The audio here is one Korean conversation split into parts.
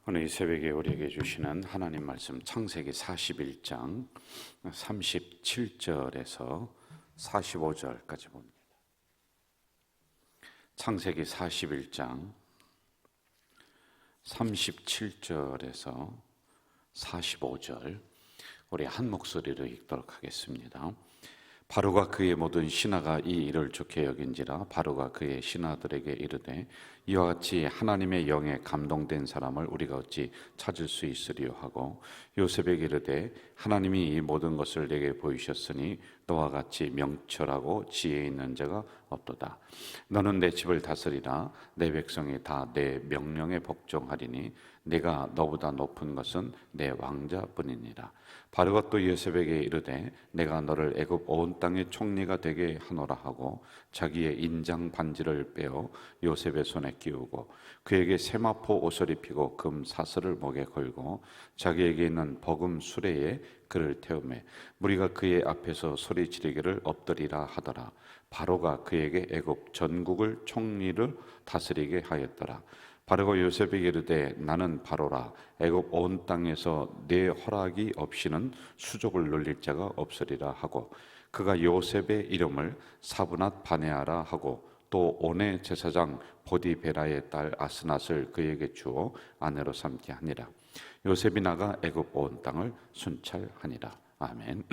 오늘 이 새벽에 우리에게 주시는 하나님 말씀 창세기 41장 37절에서 45절까지 봅니다. 창세기 41장 37절에서 45절 우리 한 목소리로 읽도록 하겠습니다. 바로가 그의 모든 신하가 이 일을 좋게 여긴지라. 바로가 그의 신하들에게 이르되 이와 같이 하나님의 영에 감동된 사람을 우리가 어찌 찾을 수 있으리요 하고, 요셉에게 이르되 하나님이 이 모든 것을 내게 보이셨으니 너와 같이 명철하고 지혜 있는 자가 없도다. 너는 내 집을 다스리라. 내 백성이 다 내 명령에 복종하리니 내가 너보다 높은 것은 내 왕자뿐이니라. 바로가 또 요셉에게 이르되 내가 너를 애굽 온 땅의 총리가 되게 하노라 하고, 자기의 인장 반지를 빼어 요셉의 손에 끼우고 그에게 세마포 옷을 입히고 금 사슬을 목에 걸고 자기에게 있는 버금 수레에 그를 태우매 무리가 그의 앞에서 소리 지르기를 엎드리라 하더라. 바로가 그에게 애굽 전국을 총리를 다스리게 하였더라. 바로가 요셉에게 이르되 나는 바로라. 애굽 온 땅에서 내 허락이 없이는 수족을 늘릴 자가 없으리라 하고, 그가 요셉의 이름을 사브낫 바네아라 하고 또 온의 제사장 보디베라의 딸 아스낫을 그에게 주어 아내로 삼게 하니라. 요셉이 나가 애굽 온 땅을 순찰하니라. 아멘.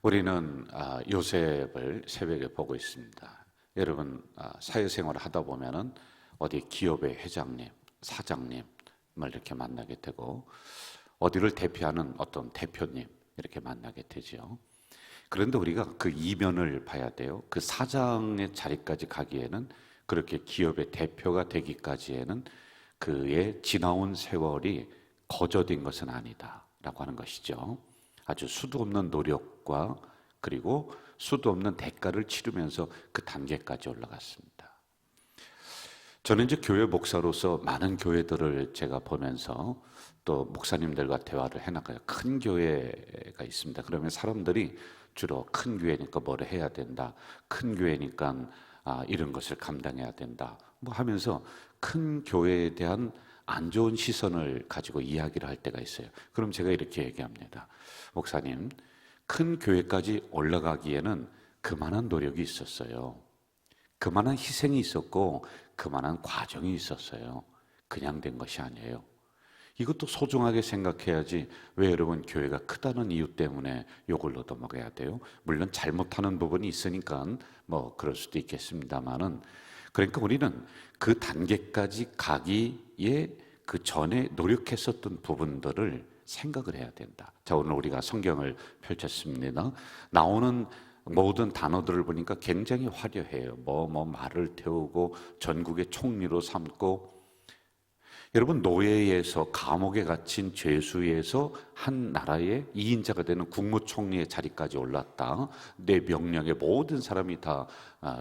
우리는 요셉을 새벽에 보고 있습니다. 여러분, 사회생활을 하다 보면은 어디 기업의 회장님, 사장님을 이렇게 만나게 되고 어디를 대표하는 어떤 대표님 이렇게 만나게 되죠. 그런데 우리가 그 이면을 봐야 돼요. 그 사장의 자리까지 가기에는, 그렇게 기업의 대표가 되기까지에는 그의 지나온 세월이 거저된 것은 아니다라고 하는 것이죠. 아주 수도 없는 노력과 그리고 수도 없는 대가를 치르면서 그 단계까지 올라갔습니다. 저는 이제 교회 목사로서 많은 교회들을 제가 보면서 또 목사님들과 대화를 해나가요. 큰 교회가 있습니다. 그러면 사람들이 주로 큰 교회니까 뭐를 해야 된다, 큰 교회니까 이런 것을 감당해야 된다 뭐 하면서 큰 교회에 대한 안 좋은 시선을 가지고 이야기를 할 때가 있어요. 그럼 제가 이렇게 얘기합니다. 목사님, 큰 교회까지 올라가기에는 그만한 노력이 있었어요. 그만한 희생이 있었고 그만한 과정이 있었어요. 그냥 된 것이 아니에요. 이것도 소중하게 생각해야지. 왜 여러분 교회가 크다는 이유 때문에 욕을 얻어먹어야 돼요? 물론 잘못하는 부분이 있으니까 뭐 그럴 수도 있겠습니다만은, 그러니까 우리는 그 단계까지 가기에 그 전에 노력했었던 부분들을 생각을 해야 된다. 자, 오늘 우리가 성경을 펼쳤습니다. 나오는 모든 단어들을 보니까 굉장히 화려해요. 말을 태우고 전국의 총리로 삼고, 여러분, 노예에서 감옥에 갇힌 죄수에서 한 나라의 2인자가 되는 국무총리의 자리까지 올랐다. 내 명령에 모든 사람이 다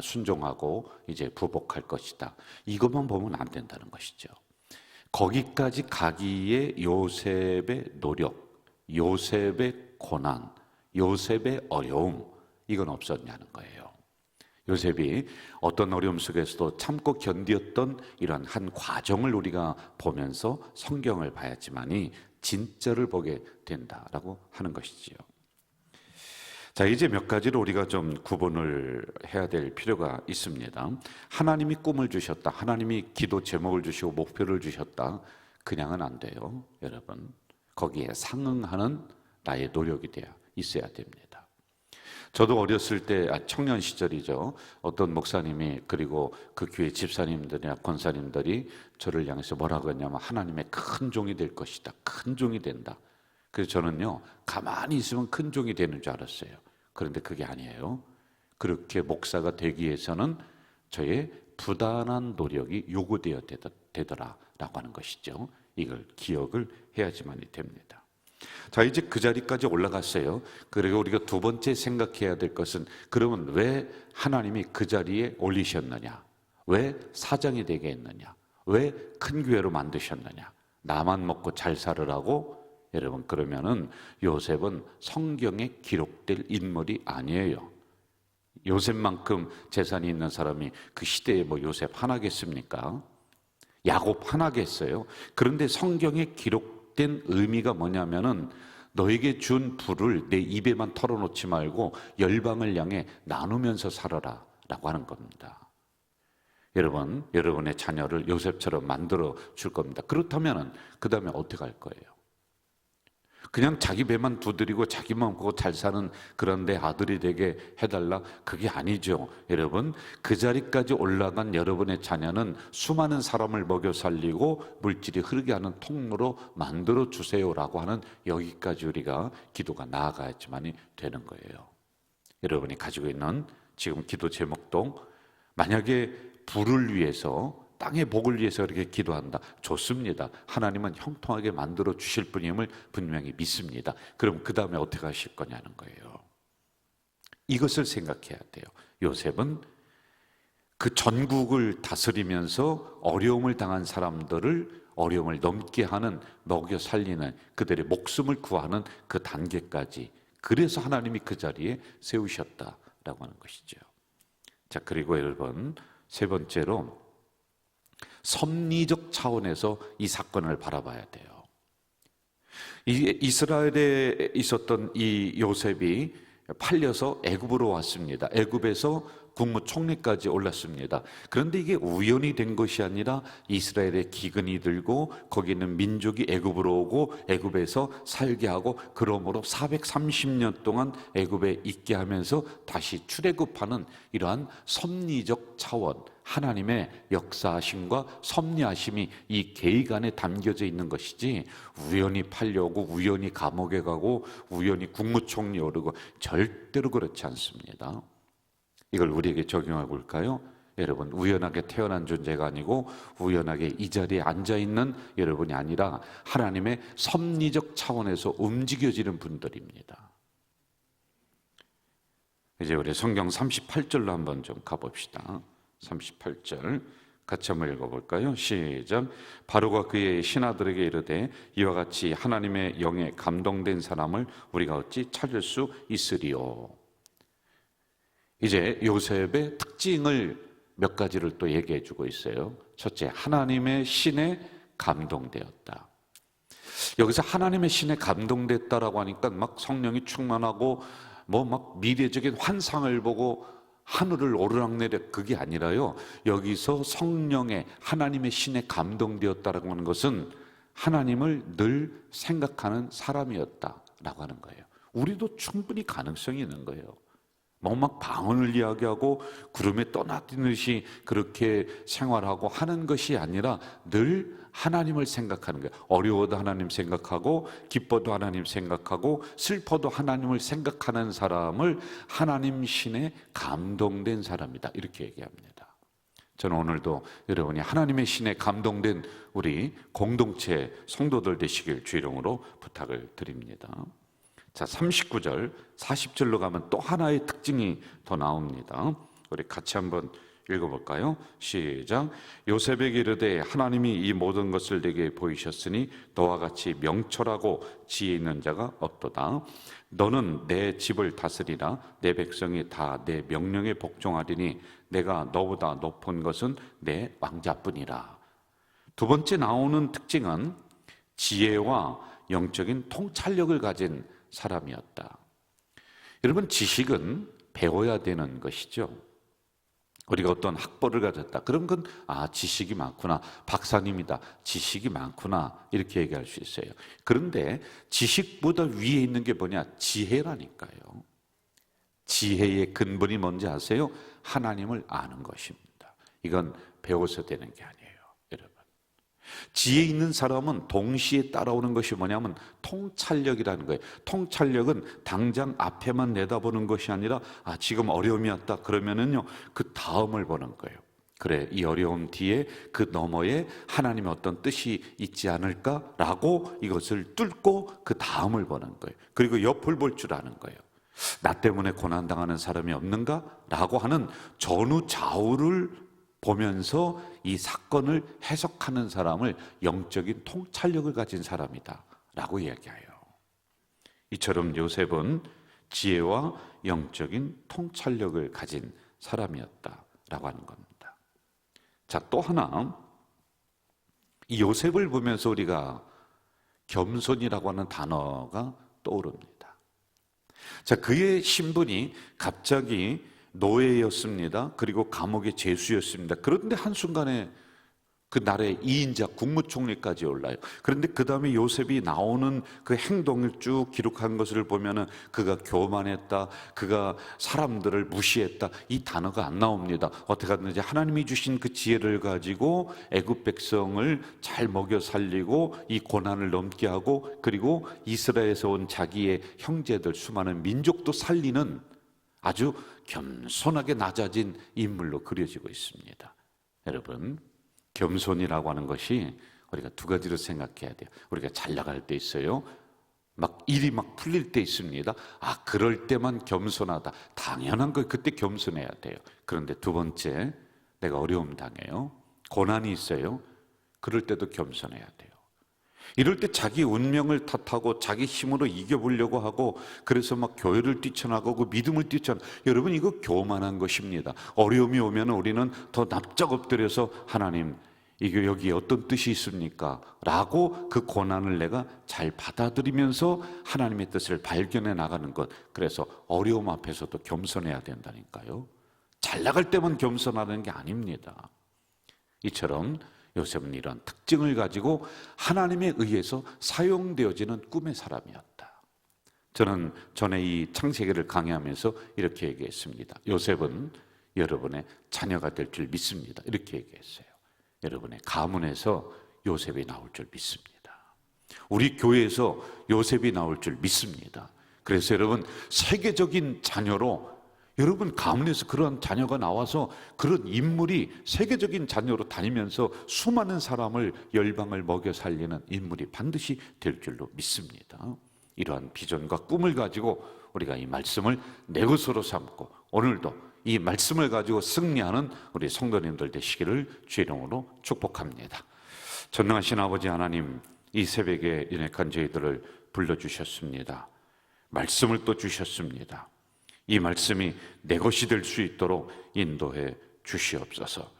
순종하고 이제 부복할 것이다. 이것만 보면 안 된다는 것이죠. 거기까지 가기에 요셉의 노력, 요셉의 고난, 요셉의 어려움, 이건 없었냐는 거예요. 요셉이 어떤 어려움 속에서도 참고 견디었던 이러한 한 과정을 우리가 보면서 성경을 봐야지만이 진짜를 보게 된다라고 하는 것이지요. 자, 이제 몇 가지로 우리가 좀 구분을 해야 될 필요가 있습니다. 하나님이 꿈을 주셨다, 하나님이 기도 제목을 주시고 목표를 주셨다, 그냥은 안 돼요. 여러분, 거기에 상응하는 나의 노력이 있어야 됩니다. 저도 어렸을 때, 청년 시절이죠, 어떤 목사님이 그리고 그 교회 집사님들이나 권사님들이 저를 향해서 뭐라고 했냐면 하나님의 큰 종이 될 것이다, 큰 종이 된다. 그래서 저는요, 가만히 있으면 큰 종이 되는 줄 알았어요. 그런데 그게 아니에요. 그렇게 목사가 되기 위해서는 저의 부단한 노력이 요구되어야 되더라라고 하는 것이죠. 이걸 기억을 해야지만이 됩니다. 자, 이제 그 자리까지 올라갔어요. 그리고 우리가 두 번째 생각해야 될 것은, 그러면 왜 하나님이 그 자리에 올리셨느냐? 왜 사장이 되게 했느냐? 왜 큰 교회로 만드셨느냐? 나만 먹고 잘 살으라고? 여러분, 그러면은 요셉은 성경에 기록될 인물이 아니에요. 요셉만큼 재산이 있는 사람이 그 시대에 뭐 요셉 하나겠습니까? 야곱 하나겠어요? 그런데 성경에 기록된 의미가 뭐냐면은 너에게 준 불을 내 입에만 털어놓지 말고 열방을 향해 나누면서 살아라 라고 하는 겁니다. 여러분, 여러분의 자녀를 요셉처럼 만들어 줄 겁니다. 그렇다면 그 다음에 어떻게 할 거예요? 그냥 자기 배만 두드리고 자기만 보고 잘 사는 그런 내 아들이 되게 해달라? 그게 아니죠. 여러분, 그 자리까지 올라간 여러분의 자녀는 수많은 사람을 먹여 살리고 물질이 흐르게 하는 통로로 만들어 주세요라고 하는 여기까지 우리가 기도가 나아가야지만이 되는 거예요. 여러분이 가지고 있는 지금 기도 제목도 만약에 부를 위해서, 땅의 복을 위해서 이렇게 기도한다. 좋습니다. 하나님은 형통하게 만들어 주실 분임을 분명히 믿습니다. 그럼 그 다음에 어떻게 하실 거냐는 거예요. 이것을 생각해야 돼요. 요셉은 그 전국을 다스리면서 어려움을 당한 사람들을 어려움을 넘게 하는, 먹여 살리는, 그들의 목숨을 구하는 그 단계까지, 그래서 하나님이 그 자리에 세우셨다라고 하는 것이죠. 자, 그리고 여러분, 세 번째로 섭리적 차원에서 이 사건을 바라봐야 돼요. 이스라엘에 있었던 이 요셉이 팔려서 애굽으로 왔습니다. 애굽에서 국무총리까지 올랐습니다. 그런데 이게 우연히 된 것이 아니라 이스라엘의 기근이 들고 거기 있는 민족이 애굽으로 오고 애굽에서 살게 하고, 그러므로 430년 동안 애굽에 있게 하면서 다시 출애굽하는 이러한 섭리적 차원, 하나님의 역사하심과 섭리하심이 이 계획 안에 담겨져 있는 것이지, 우연히 팔려오고 우연히 감옥에 가고 우연히 국무총리 오르고, 절대로 그렇지 않습니다. 이걸 우리에게 적용해 볼까요? 여러분, 우연하게 태어난 존재가 아니고 우연하게 이 자리에 앉아있는 여러분이 아니라 하나님의 섭리적 차원에서 움직여지는 분들입니다. 이제 우리 성경 38절로 한번 좀 가봅시다. 38절 같이 한번 읽어볼까요? 시작. 바로가 그의 신하들에게 이르되 이와 같이 하나님의 영에 감동된 사람을 우리가 어찌 찾을 수 있으리요. 이제 요셉의 특징을 몇 가지를 또 얘기해 주고 있어요. 첫째, 하나님의 신에 감동되었다. 여기서 하나님의 신에 감동됐다라고 하니까 막 성령이 충만하고 뭐 막 미래적인 환상을 보고 하늘을 오르락내리락, 그게 아니라요, 여기서 성령의 하나님의 신에 감동되었다라고 하는 것은 하나님을 늘 생각하는 사람이었다라고 하는 거예요. 우리도 충분히 가능성이 있는 거예요. 뭐 막 방언을 이야기하고 구름에 떠나듯이 그렇게 생활하고 하는 것이 아니라 늘 하나님을 생각하는 거예요. 어려워도 하나님 생각하고 기뻐도 하나님 생각하고 슬퍼도 하나님을 생각하는 사람을 하나님 신에 감동된 사람이다, 이렇게 얘기합니다. 저는 오늘도 여러분이 하나님의 신에 감동된 우리 공동체 성도들 되시길 주 이름으로 부탁을 드립니다. 자, 39절, 40절로 가면 또 하나의 특징이 더 나옵니다. 우리 같이 한번 읽어볼까요? 시작. 요셉에게 이르되 하나님이 이 모든 것을 내게 보이셨으니 너와 같이 명철하고 지혜 있는 자가 없도다. 너는 내 집을 다스리라. 내 백성이 다 내 명령에 복종하리니 내가 너보다 높은 것은 내 왕자뿐이라. 두 번째 나오는 특징은 지혜와 영적인 통찰력을 가진 사람이었다. 여러분, 지식은 배워야 되는 것이죠. 우리가 어떤 학벌을 가졌다, 그럼 그건 지식이 많구나, 박사님이다, 지식이 많구나, 이렇게 얘기할 수 있어요. 그런데 지식보다 위에 있는 게 뭐냐? 지혜라니까요. 지혜의 근본이 뭔지 아세요? 하나님을 아는 것입니다. 이건 배워서 되는 게 아니에요. 지혜 있는 사람은 동시에 따라오는 것이 뭐냐면 통찰력이라는 거예요. 통찰력은 당장 앞에만 내다보는 것이 아니라 지금 어려움이 왔다 그러면은요, 그 다음을 보는 거예요. 그래, 이 어려움 뒤에 그 너머에 하나님의 어떤 뜻이 있지 않을까라고 이것을 뚫고 그 다음을 보는 거예요. 그리고 옆을 볼 줄 아는 거예요. 나 때문에 고난당하는 사람이 없는가? 라고 하는 전후 좌우를 보면서 이 사건을 해석하는 사람을 영적인 통찰력을 가진 사람이다 라고 이야기해요. 이처럼 요셉은 지혜와 영적인 통찰력을 가진 사람이었다 라고 하는 겁니다. 자, 또 하나, 이 요셉을 보면서 우리가 겸손이라고 하는 단어가 떠오릅니다. 자, 그의 신분이 갑자기 노예였습니다. 그리고 감옥의 죄수였습니다. 그런데 한순간에 그 나라의 2인자 국무총리까지 올라요. 그런데 그 다음에 요셉이 나오는 그 행동을 쭉 기록한 것을 보면은 그가 교만했다, 그가 사람들을 무시했다, 이 단어가 안 나옵니다. 어떻게 하든지 하나님이 주신 그 지혜를 가지고 애굽 백성을 잘 먹여 살리고 이 고난을 넘게 하고, 그리고 이스라엘에서 온 자기의 형제들 수많은 민족도 살리는 아주 겸손하게 낮아진 인물로 그려지고 있습니다. 여러분, 겸손이라고 하는 것이 우리가 두 가지로 생각해야 돼요. 우리가 잘 나갈 때 있어요. 막 일이 막 풀릴 때 있습니다. 아, 그럴 때만 겸손하다. 당연한 거, 그때 겸손해야 돼요. 그런데 두 번째, 내가 어려움 당해요. 고난이 있어요. 그럴 때도 겸손해야 돼요. 이럴 때 자기 운명을 탓하고 자기 힘으로 이겨보려고 하고, 그래서 막 교회를 뛰쳐나가고 믿음을 뛰쳐나가고, 여러분, 이거 교만한 것입니다. 어려움이 오면 우리는 더 납작 엎드려서 하나님, 이게 여기에 어떤 뜻이 있습니까? 라고 그 고난을 내가 잘 받아들이면서 하나님의 뜻을 발견해 나가는 것. 그래서 어려움 앞에서도 겸손해야 된다니까요. 잘 나갈 때만 겸손하는 게 아닙니다. 이처럼 요셉은 이런 특징을 가지고 하나님에 의해서 사용되어지는 꿈의 사람이었다. 저는 전에 이 창세기를 강의하면서 이렇게 얘기했습니다. 요셉은 여러분의 자녀가 될 줄 믿습니다. 이렇게 얘기했어요. 여러분의 가문에서 요셉이 나올 줄 믿습니다. 우리 교회에서 요셉이 나올 줄 믿습니다. 그래서 여러분, 세계적인 자녀로, 여러분 가문에서 그런 자녀가 나와서 그런 인물이 세계적인 자녀로 다니면서 수많은 사람을, 열방을 먹여 살리는 인물이 반드시 될 줄로 믿습니다. 이러한 비전과 꿈을 가지고 우리가 이 말씀을 내 것으로 삼고 오늘도 이 말씀을 가지고 승리하는 우리 성도님들 되시기를 주의 이름으로 축복합니다. 전능하신 아버지 하나님, 이 새벽에 연약한 저희들을 불러주셨습니다. 말씀을 또 주셨습니다. 이 말씀이 내 것이 될 수 있도록 인도해 주시옵소서.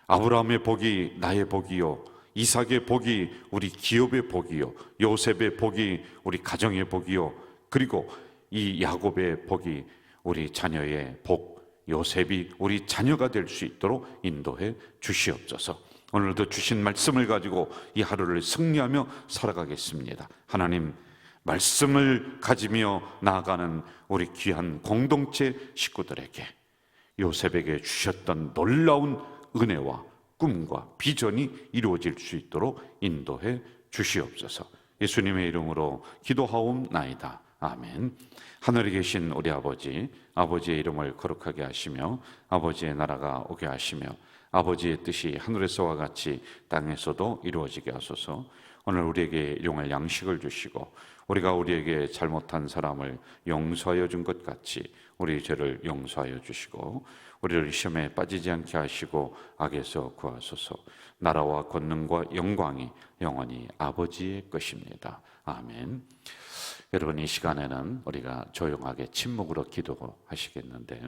아브라함의 복이 나의 복이요, 이삭의 복이 우리 기업의 복이요, 요셉의 복이 우리 가정의 복이요, 그리고 이 야곱의 복이 우리 자녀의 복, 요셉이 우리 자녀가 될 수 있도록 인도해 주시옵소서. 오늘도 주신 말씀을 가지고 이 하루를 승리하며 살아가겠습니다. 하나님, 말씀을 가지며 나아가는 우리 귀한 공동체 식구들에게 요셉에게 주셨던 놀라운 은혜와 꿈과 비전이 이루어질 수 있도록 인도해 주시옵소서. 예수님의 이름으로 기도하옵나이다. 아멘. 하늘에 계신 우리 아버지, 아버지의 이름을 거룩하게 하시며 아버지의 나라가 오게 하시며 아버지의 뜻이 하늘에서와 같이 땅에서도 이루어지게 하소서. 오늘 우리에게 일용할 양식을 주시고 우리가 우리에게 잘못한 사람을 용서하여 준 것 같이 우리 죄를 용서하여 주시고 우리를 시험에 빠지지 않게 하시고 악에서 구하소서. 나라와 권능과 영광이 영원히 아버지의 것입니다. 아멘. 여러분, 이 시간에는 우리가 조용하게 침묵으로 기도하시겠는데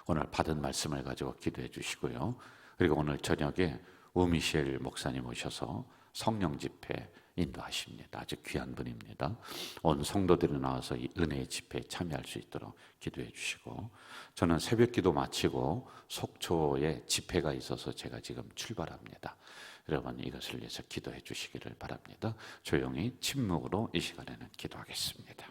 오늘 받은 말씀을 가지고 기도해 주시고요. 그리고 오늘 저녁에 우미셸 목사님 오셔서 성령 집회 인도하십니다. 아주 귀한 분입니다. 온 성도들이 나와서 이 은혜의 집회에 참여할 수 있도록 기도해 주시고, 저는 새벽 기도 마치고 속초에 집회가 있어서 제가 지금 출발합니다. 여러분, 이것을 위해서 기도해 주시기를 바랍니다. 조용히 침묵으로 이 시간에는 기도하겠습니다.